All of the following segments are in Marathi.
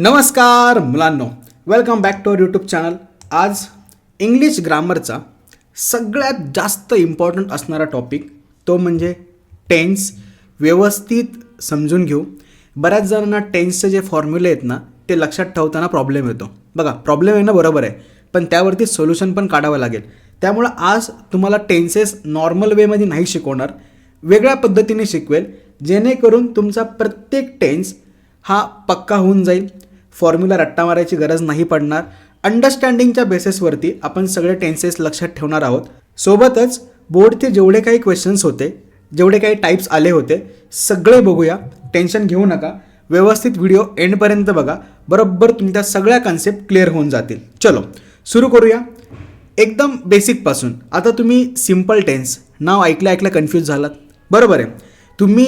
नमस्कार मुलांनो, welcome back to our YouTube channel. आज इंग्लिश ग्रामरचा सगळ्यात जास्त इम्पॉर्टंट असणारा टॉपिक तो म्हणजे टेन्स व्यवस्थित समजून घेऊ. बऱ्याच जणांना टेन्सचे जे फॉर्म्युले आहेत ना ते लक्षात ठेवताना प्रॉब्लेम येतो. बघा, प्रॉब्लेम येणं बरोबर आहे, पण त्यावरती सोल्युशन पण काढावं लागेल. त्यामुळं आज तुम्हाला टेन्सेस नॉर्मल वेमध्ये नाही शिकवणार, वेगळ्या पद्धतीने शिकवेल, जेणेकरून तुमचा प्रत्येक टेन्स हा पक्का होऊन जाईल. फॉर्म्युला रट्टा मारायची गरज नाही पडणार. अंडरस्टँडिंगच्या बेसिसवरती आपण सगळे टेन्सेस लक्षात ठेवणार आहोत. सोबतच बोर्डचे जेवढे काही क्वेश्चन्स होते, जेवढे काही टाईप्स आले होते, सगळे बघूया. टेन्शन घेऊ नका, व्यवस्थित व्हिडिओ एंडपर्यंत बघा, बरोबर तुमच्या सगळ्या कन्सेप्ट क्लिअर होऊन जातील. चलो सुरू करूया एकदम बेसिकपासून. आता तुम्ही सिम्पल टेन्स नाव ऐकलं कन्फ्यूज झालात, बरोबर आहे. तुम्ही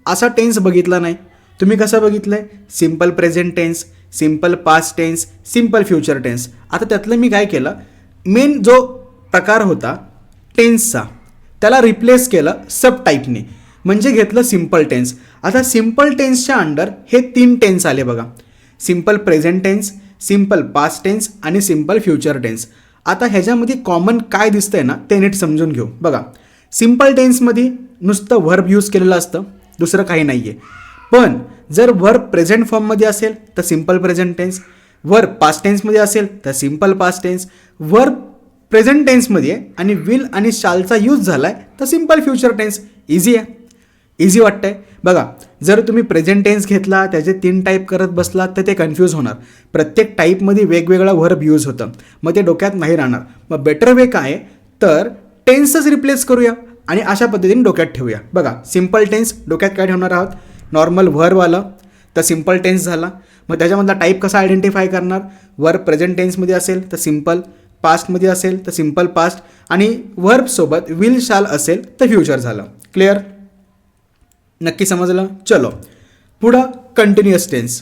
असा टेन्स बघितला नाही. तुम्ही कसं बघितलं आहे? Simple present tense, simple past tense, simple future tense. आता त्यातलं मी काय केलं, मेन जो प्रकार होता टेन्सचा त्याला रिप्लेस केलं सब टाईपने, म्हणजे घेतलं सिम्पल टेन्स. आता सिम्पल टेन्सच्या अंडर हे 3 टेन्स आले बघा, simple present tense, simple past tense आणि सिम्पल फ्युचर टेन्स. आता ह्याच्यामध्ये कॉमन काय दिसतंय ना ते नीट समजून घेऊ. बघा, सिम्पल टेन्समध्ये नुसतं व्हर्ब यूज केलेलं असतं, दुसरं काही नाही आहे. पण जर वर्ब प्रेझेंट फॉर्ममध्ये असेल तर simple present tense, verb past टेन्समध्ये असेल तर simple past tense, verb present टेन्समध्ये आणि विल आणि शालचा यूज झाला आहे तर सिम्पल फ्युचर टेन्स. इझी आहे, इझी वाटतंय. बघा, जर तुम्ही प्रेझेंट टेन्स घेतला, त्याचे 3 टाईप करत बसलात तर ते कन्फ्यूज होणार. प्रत्येक टाईपमध्ये वेगवेगळा वर्ब यूज होतं, मग ते डोक्यात नाही राहणार. मग बेटर वे काय आहे तर टेन्सच रिप्लेस करूया आणि अशा पद्धतीने डोक्यात ठेवूया. बघा, सिम्पल टेन्स डोक्यात काय ठेवणार आहोत, नॉर्मल व्हर्ब आलं तर सिम्पल टेन्स झाला. मग त्याच्यामधला टाईप कसा आयडेंटिफाय करणार, वर्ब प्रेझेंट टेन्समध्ये असेल तर सिम्पल, पास्टमध्ये असेल तर सिम्पल पास्ट आणि व्हर्बसोबत विल शाल असेल तर फ्युचर झालं. क्लिअर? नक्की समजलं? चलो पुढं कंटिन्युअस टेन्स.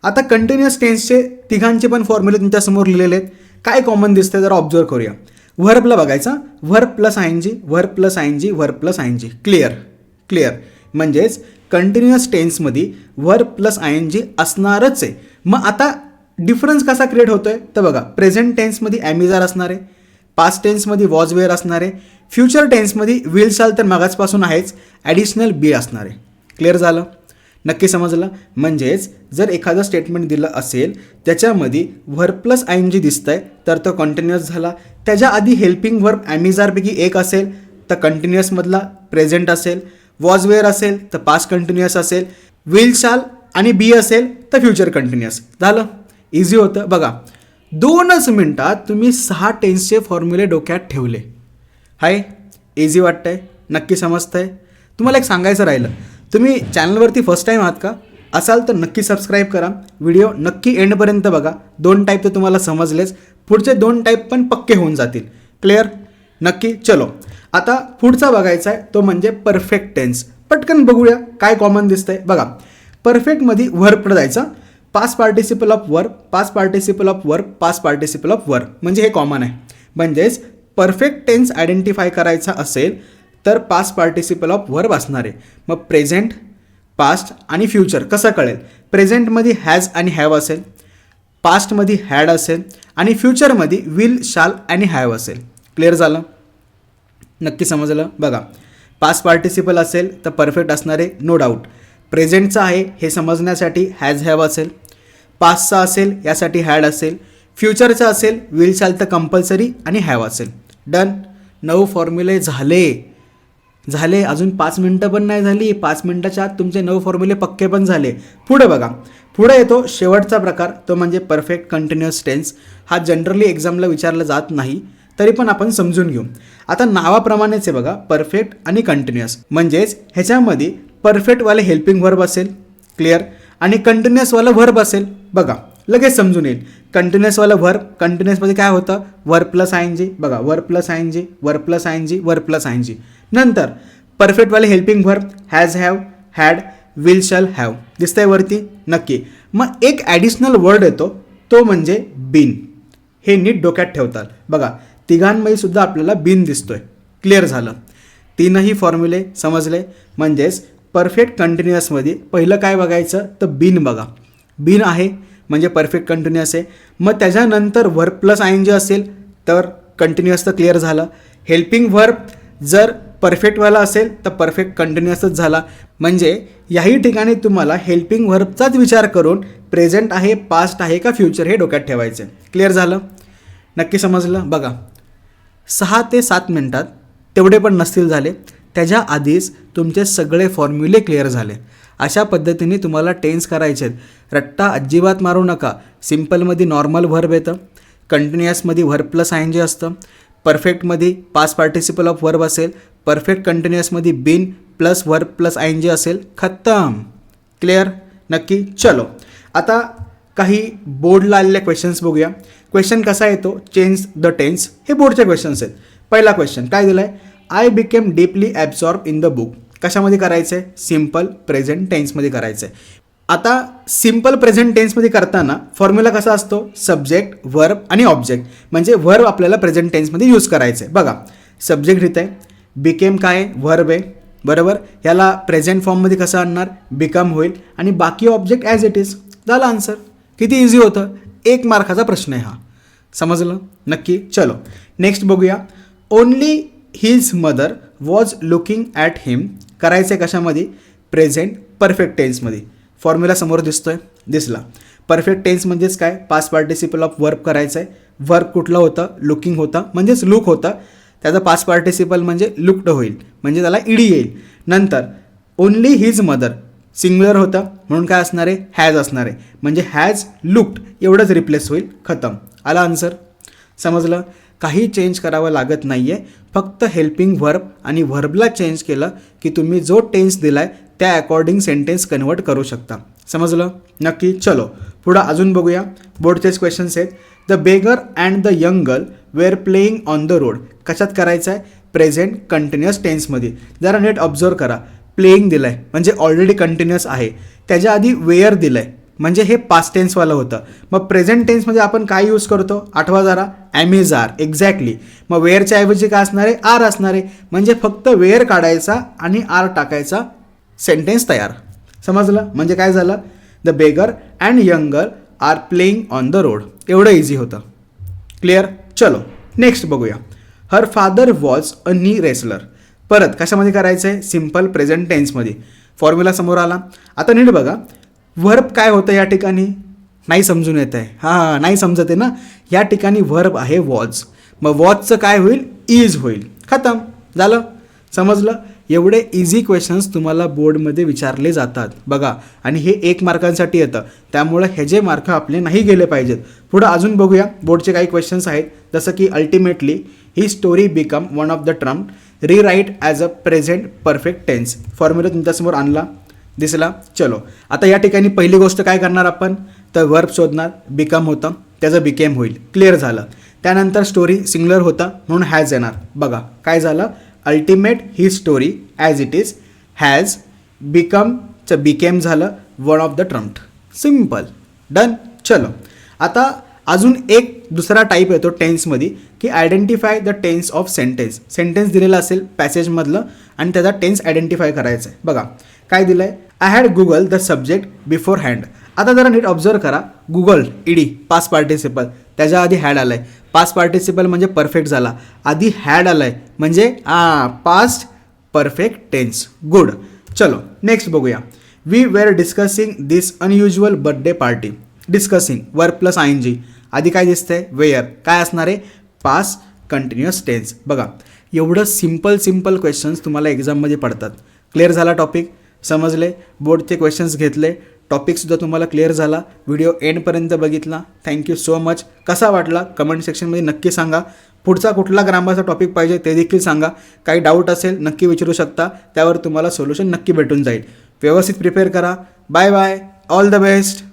आता कंटिन्युअस टेन्सचे तिघांचे पण फॉर्म्युले तुमच्यासमोर लिहिलेले आहेत. काय कॉमन दिसते जरा ऑब्झर्व करूया. व्हर्बला बघायचा, verb plus आयएनजी, verb plus आयएनजी, verb plus आयएनजी. Clear? Clear. म्हणजेच कंटिन्युअस टेन्समध्ये व्हर्ब प्लस आयएनजी असणारच आहे. मग आता डिफरन्स कसा क्रिएट होतो आहे तर बघा, प्रेझेंट टेन्समध्ये ॲमिजार असणार आहे, पास्ट टेन्समध्ये वॉज वेअर असणार आहे, फ्युचर टेन्समध्ये विल शाल तर मागाचपासून आहेच, ॲडिशनल बी असणार आहे. क्लिअर झालं? नक्की समजलं? म्हणजेच जर एखादं स्टेटमेंट दिलं असेल त्याच्यामध्ये व्हर्ब प्लस आयएनजी दिसतं आहे तर तो कंटिन्युअस झाला. त्याच्या आधी हेल्पिंग व्हर्ब ॲमिजारपैकी एक असेल तर कंटिन्युअसमधला प्रेझेंट असेल, वॉज वेअर असेल तर पास्ट कंटिन्युअस असेल, विल शाल आणि बी असेल तर फ्युचर कंटिन्युअस. झालं? इझी होतं. बघा, 2च मिनटात तुम्ही 6 टेन्सचे फॉर्म्युले डोक्यात ठेवले. हाय, इझी वाटतंय? नक्की समजतंय? तुम्हाला एक सांगायचं राहिलं, तुम्ही चॅनलवरती फर्स्ट टाईम आहात का असाल तर नक्की सबस्क्राईब करा, व्हिडिओ नक्की एंडपर्यंत बघा. 2 टाईप तर तुम्हाला समजलेच, पुढचे 2 टाईप पण पक्के होऊन जातील. क्लिअर? नक्की. चलो आता पुढचा बघायचा आहे तो म्हणजे परफेक्ट टेन्स. पटकन बघूया काय कॉमन दिसतंय. बघा, परफेक्टमध्ये व्हर्बकडे जायचा, past participle of verb, past participle of verb, past participle of verb, म्हणजे हे कॉमन आहे. म्हणजेच परफेक्ट टेन्स आयडेंटिफाय करायचा असेल तर पास्ट पार्टिसिपल ऑफ वर्ब असणार आहे. मग प्रेझेंट, पास्ट आणि फ्युचर कसं कळेल? प्रेझेंटमध्ये हॅज आणि हॅव असेल, पास्टमध्ये हॅड असेल आणि फ्युचरमध्ये विल शाल आणि हॅव असेल. क्लिअर झालं? नक्की समजलं? बघा, पास्ट पार्टिसिपल असेल तर परफेक्ट असणार आहे, नो डाऊट. प्रेझेंटचा आहे हे समजण्यासाठी हॅज हॅव असेल, पास्टचा असेल यासाठी हॅड असेल, फ्युचरचा असेल विल शाल तर कंपल्सरी आणि हॅव असेल. डन. 9 फॉर्म्युले झाले. अजून 5 मिनटं पण नाही झाली, 5 मिनटाच्या आत तुमचे 9 फॉर्म्युले पक्के पण झाले. पुढे बघा, पुढे येतो शेवटचा प्रकार तो म्हणजे परफेक्ट कंटिन्युअस टेन्स. हा जनरली एक्झामला विचारला जात नाही, तरी पण आपण समजून घेऊ. आता नावाप्रमाणेच आहे बघा, परफेक्ट आणि कंटिन्युअस. म्हणजेच ह्याच्यामध्ये परफेक्टवाले हेल्पिंग व्हर्ब असेल, क्लिअर, आणि कंटिन्युअसवाला व्हर्ब असेल. बघा, लगेच समजून येईल. कंटिन्युअसवाला व्हर्ब, कंटिन्युअसमध्ये काय होतं, वर्ब प्लस आयएनजी. बघा, verb plus ING, verb plus ING, verb plus ING. नंतर परफेक्टवाले helping verb has have, had, will shall have. दिसतंय वरती? नक्की. मग एक ॲडिशनल वर्ड येतो तो म्हणजे बीन. हे नीट डोक्यात ठेवतात. बघा, तिघांमध्ये सुद्धा आपल्याला बीन दिसतोय. क्लिअर झालं? 3ही फॉर्म्युले समजले. म्हणजेच परफेक्ट कंटिन्युअसमध्ये पहिलं काय बघायचं तर बीन. बघा, बीन आहे म्हणजे परफेक्ट कंटिन्युअस आहे. मग त्याच्यानंतर verb plus I N G असेल तर कंटिन्युअस तर क्लिअर झालं. हेल्पिंग व्हर्ब जर परफेक्टवाला असेल तर परफेक्ट कंटिन्युअसच झाला. म्हणजे याही ठिकाणी तुम्हाला हेल्पिंग व्हर्बचाच विचार करून प्रेझेंट आहे, पास्ट आहे का फ्युचर हे डोक्यात ठेवायचं आहे. क्लिअर झालं? नक्की समजलं? बघा 6 ते 7 मिनटात तेवढे पण नसतील झाले, त्याच्या आधीच तुमचे सगळे फॉर्म्युले क्लिअर झाले. अशा पद्धतीने तुम्हाला टेन्स करायचे आहेत. रट्टा अजिबात मारू नका. सिम्पलमध्ये नॉर्मल व्हर्ब येतं, कंटिन्युअसमध्ये verb plus I N G असतं, परफेक्टमध्ये पास्ट पार्टिसिपल ऑफ व्हर्ब असेल, परफेक्ट कंटिन्युअसमध्ये been plus verb plus I N G असेल. खत्म. क्लिअर? नक्की? चलो आता काही बोर्डला आलेले क्वेश्चन्स बघूया. क्वेश्चन कसा येतो? Change the tense. हे बोर्डचे क्वेश्चन्स आहेत. पहिला क्वेश्चन काय दिला आहे? I became deeply absorb in the book. कशामध्ये करायचं आहे? सिम्पल प्रेझेंट टेन्समध्ये करायचं आहे. आता सिम्पल प्रेझेंट टेन्समध्ये करताना फॉर्म्युला कसा असतो? सब्जेक्ट, व्हर्ब आणि ऑब्जेक्ट. म्हणजे व्हर्ब आपल्याला प्रेझेंट टेन्समध्ये यूज करायचं आहे. बघा सब्जेक्ट इथं आहे, बिकेम काय आहे? व्हर्ब आहे, बरोबर. याला प्रेझेंट फॉर्ममध्ये कसं आणणार? बिकम होईल आणि बाकी ऑब्जेक्ट ॲज इट इज. झाला आन्सर. किती इझी होतं. 1 मार्काचा प्रश्न आहे हा. समजलं? नक्की? चलो नेक्स्ट बघूया. Only his mother was looking at him. करायचं आहे कशामध्ये? Present perfect टेन्समध्ये. फॉर्म्युला समोर दिसतोय? दिसला. परफेक्ट टेन्स म्हणजेच काय? पास्ट पार्टिसिपल ऑफ वर्ब करायचं आहे. वर्ब कुठलं होतं? लुकिंग होता, म्हणजेच लुक होता. त्याचा पास्ट पार्टिसिपल म्हणजे लुक्ड होईल, म्हणजे त्याला ईडी येईल. नंतर ओनली हिज मदर सिंग्युलर होतं म्हणून काय असणार आहे? हॅज असणार आहे, म्हणजे हॅज लुक्ड एवढंच रिप्लेस होईल. खतम. आला आन्सर. समजलं? काही चेंज करावं लागत नाही आहे. फक्त हेल्पिंग व्हर्ब आणि व्हर्बला चेंज केलं की तुम्ही जो टेन्स दिला आहे त्या अकॉर्डिंग सेंटेन्स कन्वर्ट करू शकता. समजलं? नक्की? चलो पुढं अजून बघूया. बोर्डचेच क्वेश्चन्स आहेत. The beggar and the young girl were playing on the road. कशात करायचं आहे? प्रेझेंट कंटिन्युअस टेन्समध्ये. जरा नीट ऑब्झर्व करा. प्लेईंग दिलं आहे म्हणजे ऑलरेडी कंटिन्युअस आहे. त्याच्या आधी वेअर दिलं आहे म्हणजे हे पास्ट टेन्सवालं होतं. मग प्रेझेंट टेन्समध्ये आपण काय यूज करतो? आठवा जरा. Am is are. एक्झॅक्टली. मग वेअरच्या ऐवजी काय असणार आहे? आर असणार आहे. म्हणजे फक्त वेअर काढायचा आणि आर टाकायचा, सेंटेन्स तयार. समजलं? म्हणजे काय झालं? The beggar and young girl are playing on the road. एवढं इझी होतं. क्लिअर? चलो नेक्स्ट बघूया. हर फादर वॉज अ नी रेसलर. परत कशामध्ये करायचं आहे? Simple present टेन्समध्ये. फॉर्म्युला समोर आला. आता नीट बघा. व्हर्ब काय होतं या ठिकाणी? नाही समजून येत आहे? हां नाही समजत आहे ना. या ठिकाणी व्हर्ब आहे वॉज. मग वॉजचं काय होईल? इज होईल. खतम. झालं? समजलं? एवढे इझी क्वेश्चन्स तुम्हाला बोर्डमध्ये विचारले जातात बघा. आणि हे 1 मार्कांसाठी येतं, त्यामुळं हे जे मार्क आपले नाही गेले पाहिजेत. पुढं अजून बघूया. बोर्डचे काही क्वेश्चन्स आहेत, जसं की अल्टिमेटली ही story become one of the tramp rewrite as a present perfect tense. Formula तुमच्यासमोर आणला? दिसला? चलो आता या ठिकाणी पहिली गोष्ट काय करणार आपण? तर वर्ब शोधणार. बिकम होतं, त्याचं बिकेम होईल. क्लिअर झालं. त्यानंतर स्टोरी सिंग्युलर होता म्हणून हॅज येणार. बघा काय झालं? अल्टिमेट ही story as it is has बिकमचं बिकेम झालं one of the trumped. Simple. Done. चलो आता अजून एक दुसरा टाईप येतो टेन्समध्ये की identify the tense of sentence. Sentence दिलेलं असेल पॅसेजमधलं आणि त्याचा टेन्स आयडेंटिफाय करायचा आहे. बघा काय दिलं आहे? I had Google the subject before hand. आता जरा नीट ऑब्झर्व करा. गुगल ईडी पास्ट पार्टिसिपल, त्याच्या आधी हॅड आलं आहे. पास्ट पार्टिसिपल म्हणजे परफेक्ट झाला, आधी हॅड आलं आहे म्हणजे पास्ट परफेक्ट टेन्स. गुड. चलो नेक्स्ट बघूया. We were discussing this unusual birthday party. Discussing verb plus I N G. आधी काय दिसतंय? वेअर. काय असणार आहे? Past continuous tense. बघा एवढं सिम्पल क्वेश्चन्स तुम्हाला एक्झाममध्ये पडतात. क्लिअर झाला टॉपिक? समजले? बोर्डचे क्वेश्चन्स घेतले, टॉपिकसुद्धा तुम्हाला क्लिअर झाला. व्हिडिओ एंडपर्यंत बघितला. Thank you so much. कसा वाटला कमेंट सेक्शनमध्ये नक्की सांगा. पुढचा कुठला ग्रामरचा टॉपिक पाहिजे ते देखील सांगा. काही डाऊट असेल नक्की विचारू शकता, त्यावर तुम्हाला सोल्युशन नक्की भेटून जाईल. व्यवस्थित प्रिपेअर करा. Bye bye. All the best.